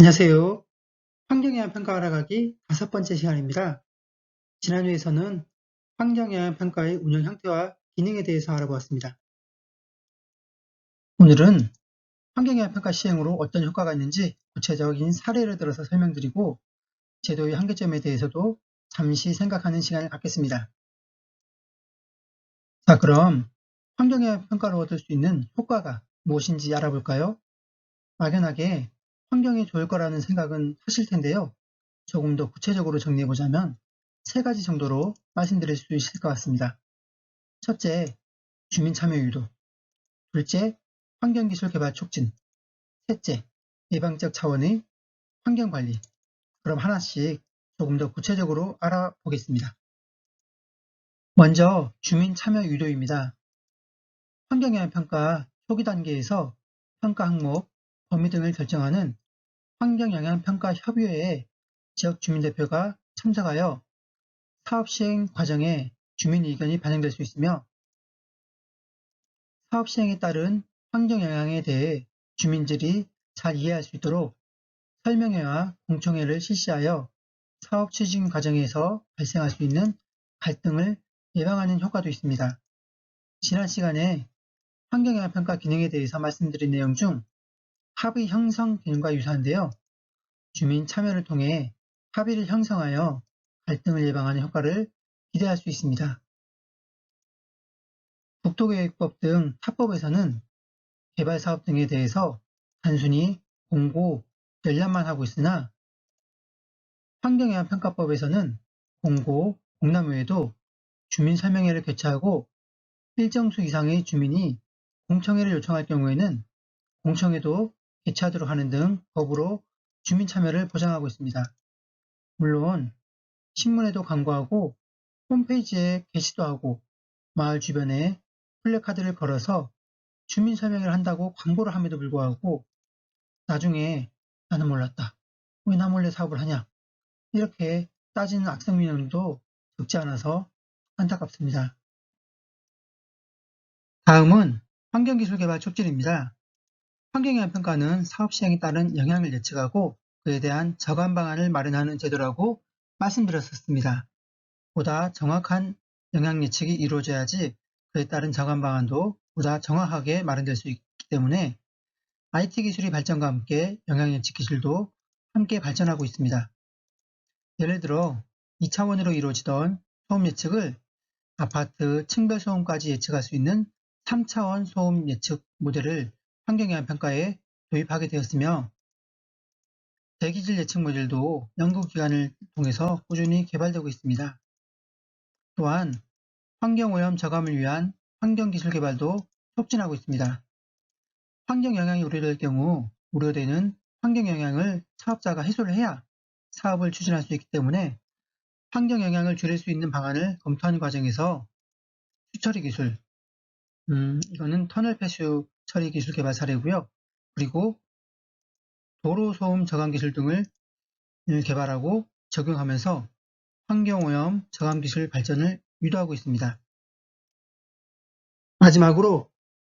안녕하세요. 환경영향 평가 알아가기 5번째 시간입니다. 지난 회에서는 환경영향 평가의 운영 형태와 기능에 대해서 알아보았습니다. 오늘은 환경영향 평가 시행으로 어떤 효과가 있는지 구체적인 사례를 들어서 설명드리고 제도의 한계점에 대해서도 잠시 생각하는 시간을 갖겠습니다. 자, 그럼 환경영향 평가로 얻을 수 있는 효과가 무엇인지 알아볼까요? 막연하게 환경이 좋을 거라는 생각은 하실 텐데요. 조금 더 구체적으로 정리해보자면 3가지 정도로 말씀드릴 수 있을 것 같습니다. 첫째, 주민 참여 유도. 둘째, 환경기술 개발 촉진. 셋째, 예방적 차원의 환경관리. 그럼 하나씩 조금 더 구체적으로 알아보겠습니다. 먼저 주민 참여 유도입니다. 환경영향평가 초기 단계에서 평가 항목, 범위 등을 결정하는 환경영향평가협의회에 지역 주민대표가 참석하여 사업 시행 과정에 주민 의견이 반영될 수 있으며 사업 시행에 따른 환경 영향에 대해 주민들이 잘 이해할 수 있도록 설명회와 공청회를 실시하여 사업 추진 과정에서 발생할 수 있는 갈등을 예방하는 효과도 있습니다. 지난 시간에 환경영향평가 기능에 대해서 말씀드린 내용 중 합의 형성 기능과 유사한데요. 주민 참여를 통해 합의를 형성하여 갈등을 예방하는 효과를 기대할 수 있습니다. 국토계획법 등 타법에서는 개발사업 등에 대해서 단순히 공고, 열람만 하고 있으나 환경영향평가법에서는 공고, 공람 외에도 주민설명회를 개최하고 일정 수 이상의 주민이 공청회를 요청할 경우에는 공청회도 개최하도록 하는 등 법으로 주민 참여를 보장하고 있습니다. 물론 신문에도 광고하고 홈페이지에 게시도 하고 마을 주변에 플래카드를 걸어서 주민 설명회를 한다고 광고를 함에도 불구하고 나중에 나는 몰랐다. 왜 나 몰래 사업을 하냐? 이렇게 따지는 악성 민원도 적지 않아서 안타깝습니다. 다음은 환경기술개발 촉진입니다. 환경영향평가는 사업 시행에 따른 영향을 예측하고 그에 대한 저감 방안을 마련하는 제도라고 말씀드렸었습니다. 보다 정확한 영향 예측이 이루어져야지 그에 따른 저감 방안도 보다 정확하게 마련될 수 있기 때문에 IT 기술의 발전과 함께 영향 예측 기술도 함께 발전하고 있습니다. 예를 들어 2차원으로 이루어지던 소음 예측을 아파트 층별 소음까지 예측할 수 있는 3차원 소음 예측 모델을 환경영향평가에 도입하게 되었으며 대기질 예측 모델도 연구기관을 통해서 꾸준히 개발되고 있습니다. 또한 환경오염 저감을 위한 환경기술 개발도 촉진하고 있습니다. 환경영향이 우려될 경우 우려되는 환경영향을 사업자가 해소를 해야 사업을 추진할 수 있기 때문에 환경영향을 줄일 수 있는 방안을 검토하는 과정에서 수처리 기술, 이거는 터널 폐수 처리 기술 개발 사례고요. 그리고 도로 소음 저감 기술 등을 개발하고 적용하면서 환경오염 저감 기술 발전을 유도하고 있습니다. 마지막으로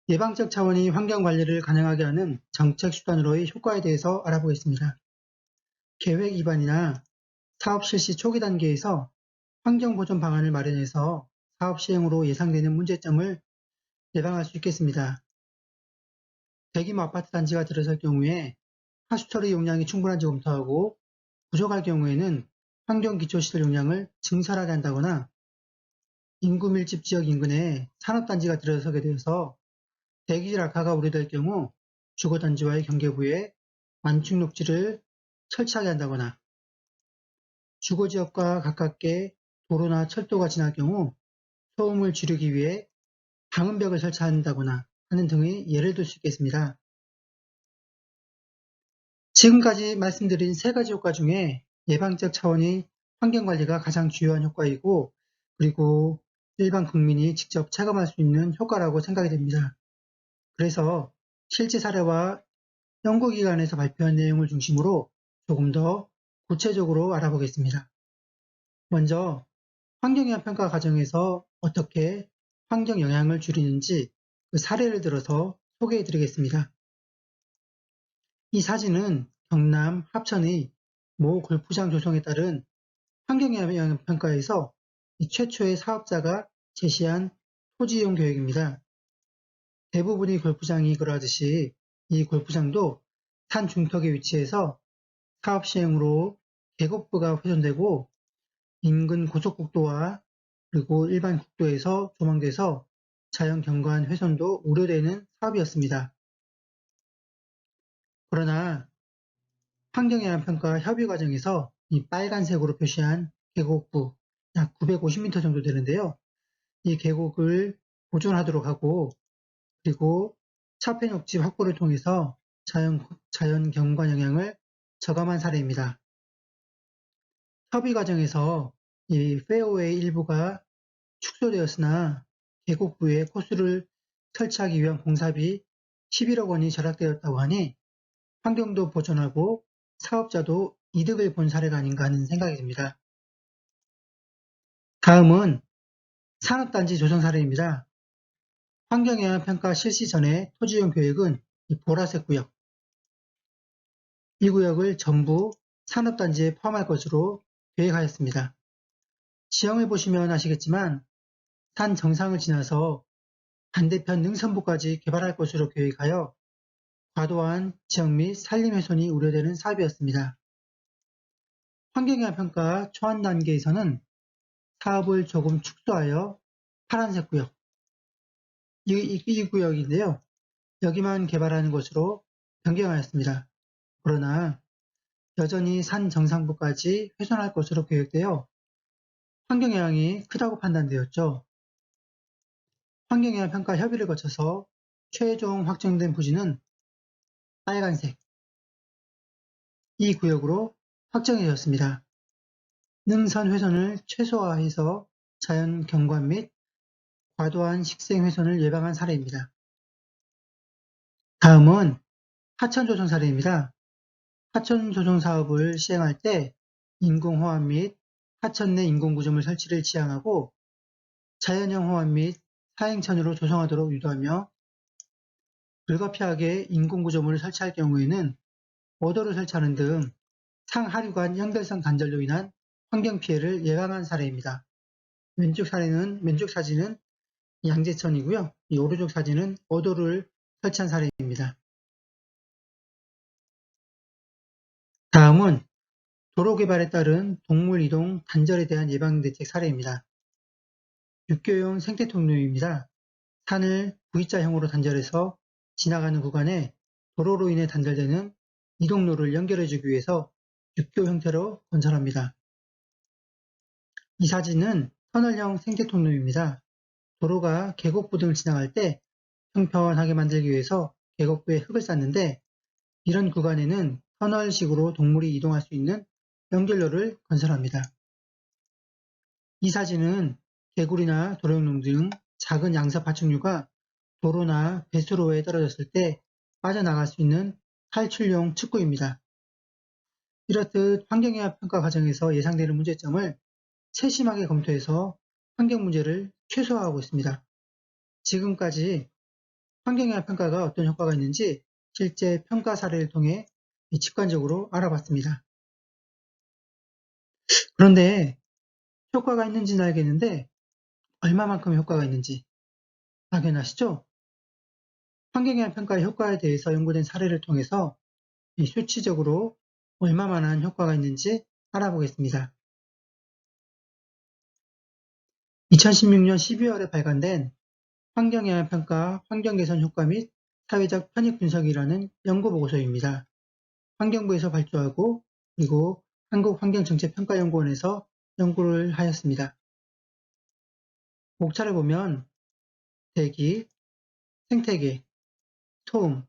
예방적 차원의 환경관리를 가능하게 하는 정책 수단으로의 효과에 대해서 알아보겠습니다. 계획 입안이나 사업 실시 초기 단계에서 환경보존 방안을 마련해서 사업 시행으로 예상되는 문제점을 예방할 수 있겠습니다. 대규모 아파트 단지가 들어설 경우에 하수처리 용량이 충분한지 검토하고 부족할 경우에는 환경기초시설 용량을 증설하게 한다거나 인구 밀집 지역 인근에 산업단지가 들어서게 되어서 대기질 악화가 우려될 경우 주거단지와의 경계부에 완충 녹지를 설치하게 한다거나 주거지역과 가깝게 도로나 철도가 지날 경우 소음을 줄이기 위해 방음벽을 설치한다거나 하는 등의 예를 들 수 있겠습니다. 지금까지 말씀드린 3가지 효과 중에 예방적 차원의 환경관리가 가장 주요한 효과이고 그리고 일반 국민이 직접 체감할 수 있는 효과라고 생각이 됩니다. 그래서 실제 사례와 연구기관에서 발표한 내용을 중심으로 조금 더 구체적으로 알아보겠습니다. 먼저 환경영향평가 과정에서 어떻게 환경 영향을 줄이는지 그 사례를 들어서 소개해 드리겠습니다. 이 사진은 경남, 합천의 모 골프장 조성에 따른 환경영향평가에서 최초의 사업자가 제시한 토지이용 계획입니다. 대부분의 골프장이 그러하듯이 이 골프장도 산 중턱에 위치해서 사업 시행으로 계곡부가 훼손되고 인근 고속국도와 그리고 일반 국도에서 조망돼서 자연 경관 훼손도 우려되는 사업이었습니다. 그러나 환경영향평가 협의 과정에서 이 빨간색으로 표시한 계곡부 약 950m 정도 되는데요. 이 계곡을 보존하도록 하고 그리고 차폐 녹지 확보를 통해서 자연 경관 영향을 저감한 사례입니다. 협의 과정에서 이 페어웨이 일부가 축소되었으나 계곡부에 코스를 설치하기 위한 공사비 11억 원이 절약되었다고 하니 환경도 보존하고 사업자도 이득을 본 사례가 아닌가 하는 생각이 듭니다. 다음은 산업단지 조성 사례입니다. 환경영향평가 실시 전에 토지이용 계획은 이 보라색 구역, 이 구역을 전부 산업단지에 포함할 것으로 계획하였습니다. 지형을 보시면 아시겠지만 산 정상을 지나서 반대편 능선부까지 개발할 것으로 계획하여 과도한 지형 및 산림 훼손이 우려되는 사업이었습니다. 환경영향평가 초안 단계에서는 사업을 조금 축소하여 파란색 구역, 이 구역인데요. 여기만 개발하는 것으로 변경하였습니다. 그러나 여전히 산 정상부까지 훼손할 것으로 계획되어 환경영향이 크다고 판단되었죠. 환경영향평가 협의를 거쳐서 최종 확정된 부지는 빨간색, 이 구역으로 확정되었습니다. 능선 훼손을 최소화해서 자연 경관 및 과도한 식생 훼손을 예방한 사례입니다. 다음은 하천 조성 사례입니다. 하천 조성 사업을 시행할 때 인공호암 및 하천 내 인공구조물 설치를 지향하고 자연형 호암 및 사행천으로 조성하도록 유도하며 불가피하게 인공구조물을 설치할 경우에는 어도를 설치하는 등 상하류 간 연결성 단절로 인한 환경피해를 예방한 사례입니다. 왼쪽 사진은 양재천이고요. 이 오른쪽 사진은 어도를 설치한 사례입니다. 다음은 도로 개발에 따른 동물 이동 단절에 대한 예방대책 사례입니다. 육교용 생태통로입니다. 산을 V자형으로 단절해서 지나가는 구간에 도로로 인해 단절되는 이동로를 연결해주기 위해서 육교 형태로 건설합니다. 이 사진은 터널형 생태통로입니다. 도로가 계곡부 등을 지나갈 때 평평하게 만들기 위해서 계곡부에 흙을 쌓는데 이런 구간에는 터널식으로 동물이 이동할 수 있는 연결로를 건설합니다. 이 사진은 개구리나 도롱뇽 등 작은 양서 파충류가 도로나 배수로에 떨어졌을 때 빠져나갈 수 있는 탈출용 축구입니다. 이렇듯 환경영향 평가 과정에서 예상되는 문제점을 세심하게 검토해서 환경 문제를 최소화하고 있습니다. 지금까지 환경영향 평가가 어떤 효과가 있는지 실제 평가 사례를 통해 직관적으로 알아봤습니다. 그런데 효과가 있는지는 알겠는데 얼마만큼 효과가 있는지 확인하시죠? 환경영향 평가의 효과에 대해서 연구된 사례를 통해서 수치적으로 얼마만한 효과가 있는지 알아보겠습니다. 2016년 12월에 발간된 환경영향평가 환경개선 효과 및 사회적 편익 분석이라는 연구보고서입니다. 환경부에서 발주하고 그리고 한국환경정책평가연구원에서 연구를 하였습니다. 목차를 보면 대기, 생태계, 소음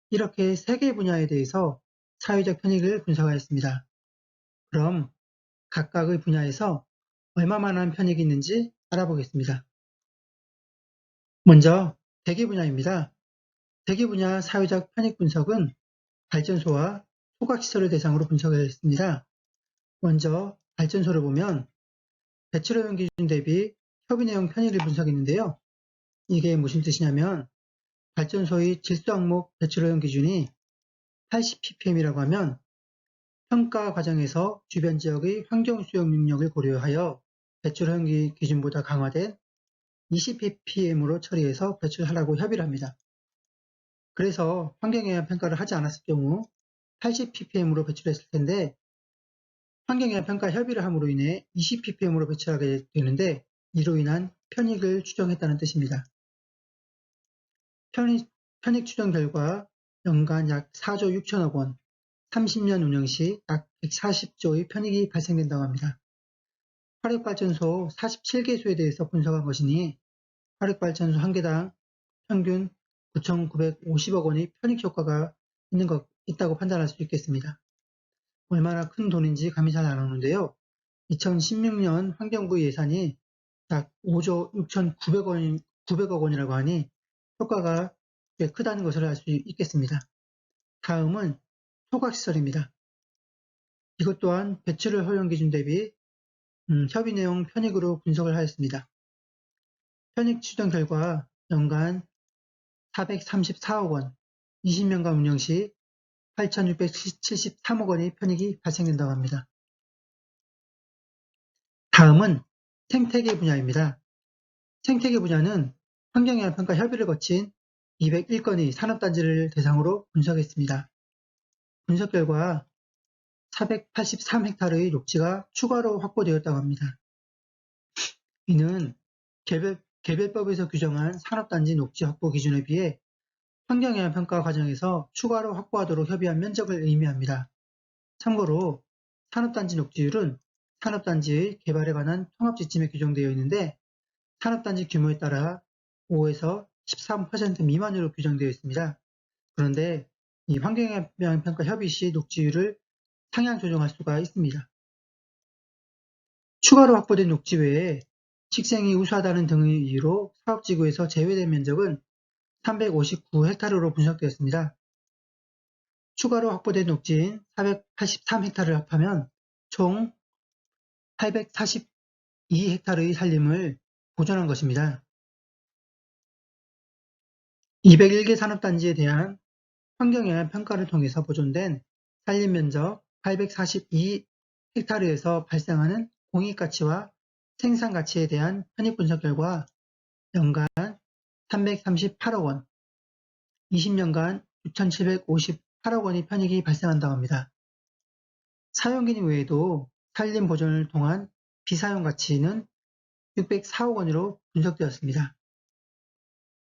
이렇게 3개 분야에 대해서 사회적 편익을 분석하였습니다. 그럼 각각의 분야에서 얼마만한 편익이 있는지 알아보겠습니다. 먼저 대기 분야입니다. 대기 분야 사회적 편익 분석은 발전소와 소각시설을 대상으로 분석을 했습니다. 먼저 발전소를 보면 배출오염 기준 대비 협의 내용 편의를 분석했는데요. 이게 무슨 뜻이냐면 발전소의 질소 항목 배출오염 기준이 80ppm이라고 하면 평가 과정에서 주변 지역의 환경 수용 능력을 고려하여 배출 허용기 기준보다 강화된 20ppm으로 처리해서 배출하라고 협의를 합니다. 그래서 환경영향 평가를 하지 않았을 경우 80ppm으로 배출했을 텐데 환경영향 평가 협의를 함으로 인해 20ppm으로 배출하게 되는데 이로 인한 편익을 추정했다는 뜻입니다. 편익 추정 결과 연간 약 4조 6천억 원, 30년 운영 시 약 140조의 편익이 발생된다고 합니다. 화력발전소 47개소에 대해서 분석한 것이니 화력발전소 한 개당 평균 9,950억 원의 편익 효과가 있다고 판단할 수 있겠습니다. 얼마나 큰 돈인지 감이 잘 안 오는데요. 2016년 환경부 예산이 약 5조 6,900억 원이라고 하니 효과가 꽤 크다는 것을 알 수 있겠습니다. 다음은 소각시설입니다. 이것 또한 배출을 허용 기준 대비 협의 내용 편익으로 분석을 하였습니다. 편익 추정 결과 연간 434억 원, 20년간 운영 시 8,673억 원의 편익이 발생된다고 합니다. 다음은 생태계 분야입니다. 생태계 분야는 환경영향평가 협의를 거친 201건의 산업단지를 대상으로 분석했습니다. 분석 결과 483헥타르의 녹지가 추가로 확보되었다고 합니다. 이는 개별법에서 규정한 산업단지 녹지 확보 기준에 비해 환경영향평가 과정에서 추가로 확보하도록 협의한 면적을 의미합니다. 참고로 산업단지 녹지율은 산업단지의 개발에 관한 통합지침에 규정되어 있는데 산업단지 규모에 따라 5에서 13% 미만으로 규정되어 있습니다. 그런데 이 환경영향평가 협의 시 녹지율을 상향 조정할 수가 있습니다. 추가로 확보된 녹지 외에 식생이 우수하다는 등의 이유로 사업지구에서 제외된 면적은 359헥타르로 분석되었습니다. 추가로 확보된 녹지인 483헥타르를 합하면 총 842헥타르의 산림을 보존한 것입니다. 201개 산업단지에 대한 환경영향 평가를 통해서 보존된 산림 면적 842헥타르에서 발생하는 공익가치와 생산가치에 대한 편익 분석 결과 연간 338억 원, 20년간 6,758억 원의 편익이 발생한다고 합니다. 사용기능 외에도 산림 보존을 통한 비사용 가치는 604억 원으로 분석되었습니다.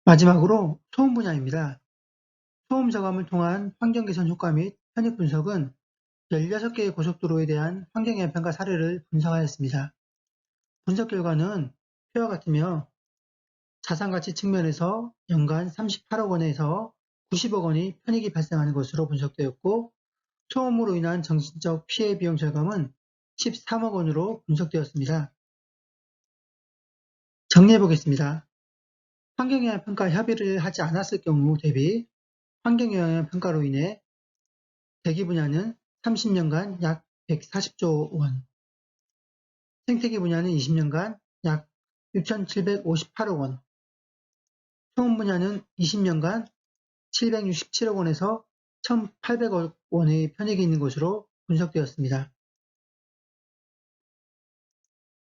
마지막으로 소음 분야입니다. 소음 저감을 통한 환경개선 효과 및 편익 분석은 16개의 고속도로에 대한 환경영향 평가 사례를 분석하였습니다. 분석 결과는 표와 같으며 자산가치 측면에서 연간 38억 원에서 90억 원의 편익이 발생하는 것으로 분석되었고 소음으로 인한 정신적 피해 비용 절감은 13억 원으로 분석되었습니다. 정리해 보겠습니다. 환경영향 평가 협의를 하지 않았을 경우 대비 환경영향 평가로 인해 대기 분야는 30년간 약 140조 원, 생태계 분야는 20년간 약 6,758억 원, 소음 분야는 20년간 767억 원에서 1,800억 원의 편익이 있는 것으로 분석되었습니다.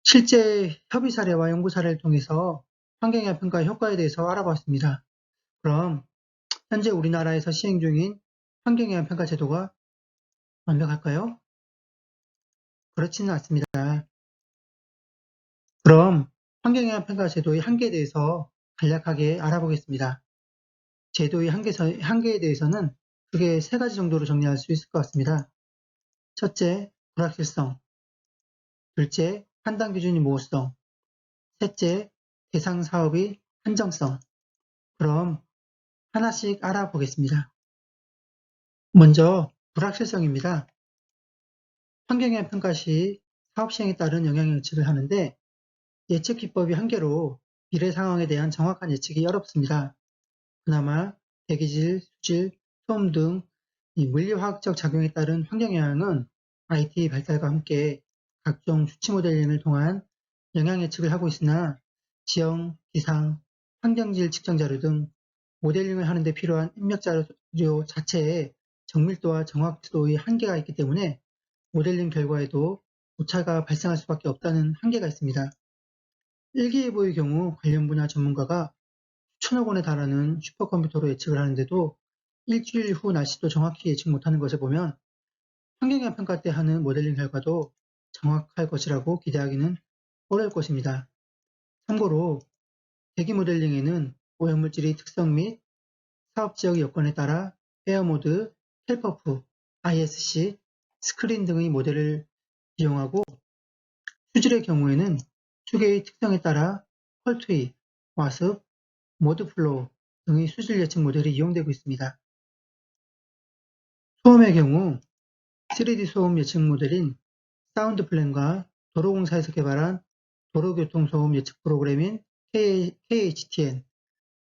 실제 협의 사례와 연구 사례를 통해서 환경영향 평가 효과에 대해서 알아봤습니다. 그럼 현재 우리나라에서 시행 중인 환경영향 평가 제도가 완벽할까요? 그렇지는 않습니다. 그럼 환경영향 평가 제도의 한계에 대해서 간략하게 알아보겠습니다. 제도의 한계에 대해서는 크게 3가지 정도로 정리할 수 있을 것 같습니다. 첫째, 불확실성. 둘째, 판단 기준의 모호성. 셋째, 대상 사업의 한정성. 그럼 하나씩 알아보겠습니다. 먼저 불확실성입니다. 환경영향 평가 시 사업 시행에 따른 영향 예측을 하는데 예측 기법이 한계로 미래 상황에 대한 정확한 예측이 어렵습니다. 그나마 대기질, 수질, 소음 등 물리화학적 작용에 따른 환경영향은 IT 발달과 함께 각종 수치 모델링을 통한 영향 예측을 하고 있으나 지형, 기상, 환경질 측정 자료 등 모델링을 하는 데 필요한 입력 자료 자체에 정밀도와 정확도의 한계가 있기 때문에 모델링 결과에도 오차가 발생할 수밖에 없다는 한계가 있습니다. 일기예보의 경우 관련 분야 전문가가 수천억 원에 달하는 슈퍼컴퓨터로 예측을 하는데도 일주일 후 날씨도 정확히 예측 못하는 것을 보면 환경영향 평가 때 하는 모델링 결과도 정확할 것이라고 기대하기는 어려울 것입니다. 참고로 대기 모델링에는 오염물질의 특성 및 사업 지역 여건에 따라 에어모드, 헬퍼프, ISC, 스크린 등의 모델을 이용하고 수질의 경우에는 수계의 특성에 따라 펄트위, 와습, 모드플로우 등의 수질 예측 모델이 이용되고 있습니다. 소음의 경우 3D 소음 예측 모델인 사운드플랜과 도로공사에서 개발한 도로교통소음 예측 프로그램인 KHTN,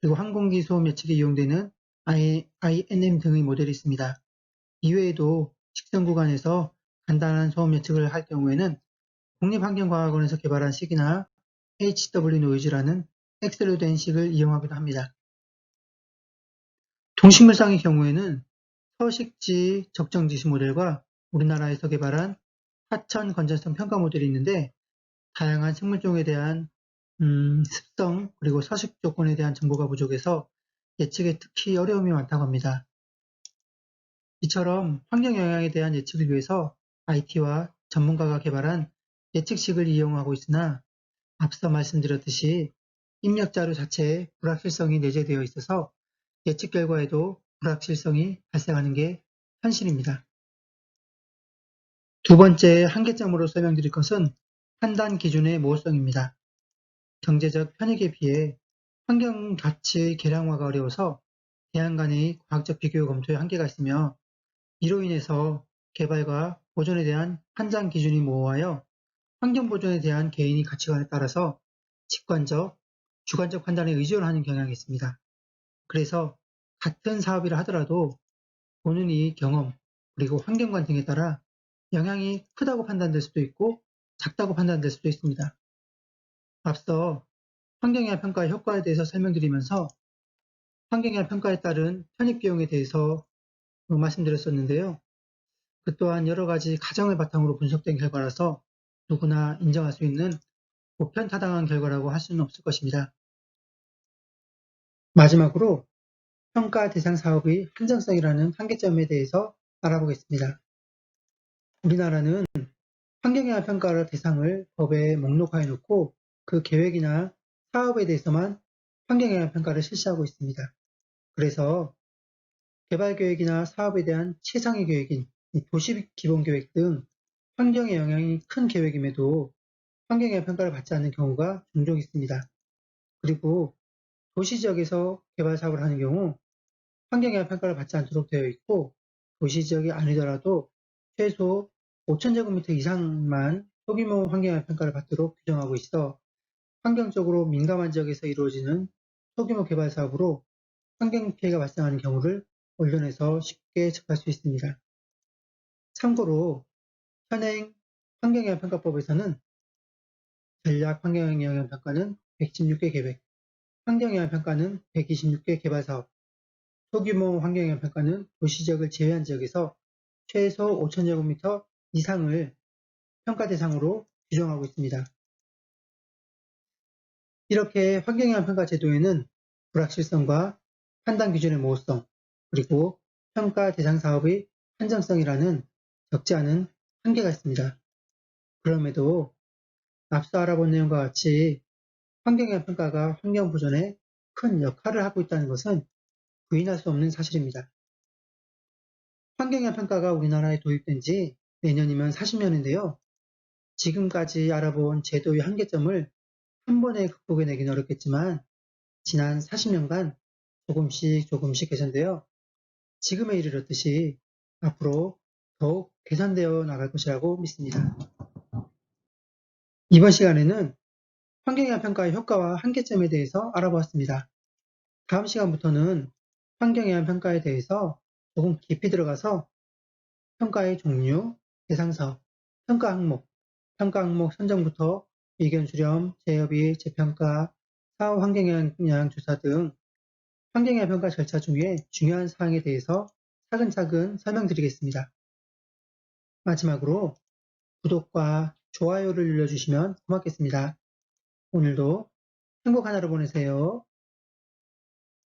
그리고 항공기 소음 예측에 이용되는 INM 등의 모델이 있습니다. 이외에도 직선 구간에서 간단한 소음 예측을 할 경우에는 국립환경과학원에서 개발한 식이나 HW 노이즈라는 엑셀로 된 식을 이용하기도 합니다. 동식물상의 경우에는 서식지 적정지수 모델과 우리나라에서 개발한 하천 건전성 평가 모델이 있는데 다양한 생물종에 대한 습성 그리고 서식 조건에 대한 정보가 부족해서 예측에 특히 어려움이 많다고 합니다. 이처럼 환경 영향에 대한 예측을 위해서 IT와 전문가가 개발한 예측식을 이용하고 있으나 앞서 말씀드렸듯이 입력 자료 자체에 불확실성이 내재되어 있어서 예측 결과에도 불확실성이 발생하는 게 현실입니다. 두 번째 한계점으로 설명드릴 것은 판단 기준의 모호성입니다. 경제적 편익에 비해 환경 가치의 계량화가 어려워서 대안 간의 과학적 비교 검토에 한계가 있으며 이로 인해서 개발과 보존에 대한 판단 기준이 모호하여 환경 보존에 대한 개인의 가치관에 따라서 직관적, 주관적 판단에 의존하는 경향이 있습니다. 그래서 같은 사업이라 하더라도 보는 이 경험, 그리고 환경관 등에 따라 영향이 크다고 판단될 수도 있고 작다고 판단될 수도 있습니다. 앞서 환경영향 평가의 효과에 대해서 설명드리면서 환경영향 평가에 따른 편익비용에 대해서 말씀드렸었는데요. 그 또한 여러 가지 가정을 바탕으로 분석된 결과라서 누구나 인정할 수 있는 보편타당한 결과라고 할 수는 없을 것입니다. 마지막으로 평가 대상 사업의 한정성이라는 한계점에 대해서 알아보겠습니다. 우리나라는 환경영향 평가 대상을 법에 목록하여 놓고 그 계획이나 사업에 대해서만 환경영향 평가를 실시하고 있습니다. 그래서 개발계획이나 사업에 대한 최상위 계획인 도시기본계획 등 환경에 영향이 큰 계획임에도 환경영향 평가를 받지 않는 경우가 종종 있습니다. 그리고 도시지역에서 개발 사업을 하는 경우 환경영향 평가를 받지 않도록 되어 있고 도시지역이 아니더라도 최소 5,000제곱미터 이상만 소규모 환경영향 평가를 받도록 규정하고 있어 환경적으로 민감한 지역에서 이루어지는 소규모 개발 사업으로 환경 피해가 발생하는 경우를 언론에서 쉽게 접할 수 있습니다. 참고로 현행 환경영향평가법에서는 전략 환경영향평가는 116개 계획, 환경영향평가는 126개 개발사업, 소규모 환경영향평가는 도시지역을 제외한 지역에서 최소 5,000제곱미터 이상을 평가 대상으로 규정하고 있습니다. 이렇게 환경영향평가 제도에는 불확실성과 판단 기준의 모호성, 그리고 평가 대상 사업의 한정성이라는 적지 않은 한계가 있습니다. 그럼에도 앞서 알아본 내용과 같이 환경영향 평가가 환경 보존에 큰 역할을 하고 있다는 것은 부인할 수 없는 사실입니다. 환경영향 평가가 우리나라에 도입된 지 내년이면 40년인데요. 지금까지 알아본 제도의 한계점을 한 번에 극복해내기는 어렵겠지만 지난 40년간 조금씩 개선되어 지금에 이르렀듯이 앞으로 더욱 개선되어 나갈 것이라고 믿습니다. 이번 시간에는 환경영향 평가의 효과와 한계점에 대해서 알아보았습니다. 다음 시간부터는 환경영향 평가에 대해서 조금 깊이 들어가서 평가의 종류, 대상사업, 평가 항목 선정부터 의견 수렴, 재협의, 재평가, 사후 환경영향 조사 등 환경영향 평가 절차 중에 중요한 사항에 대해서 차근차근 설명드리겠습니다. 마지막으로 구독과 좋아요를 눌러주시면 고맙겠습니다. 오늘도 행복한 하루 보내세요.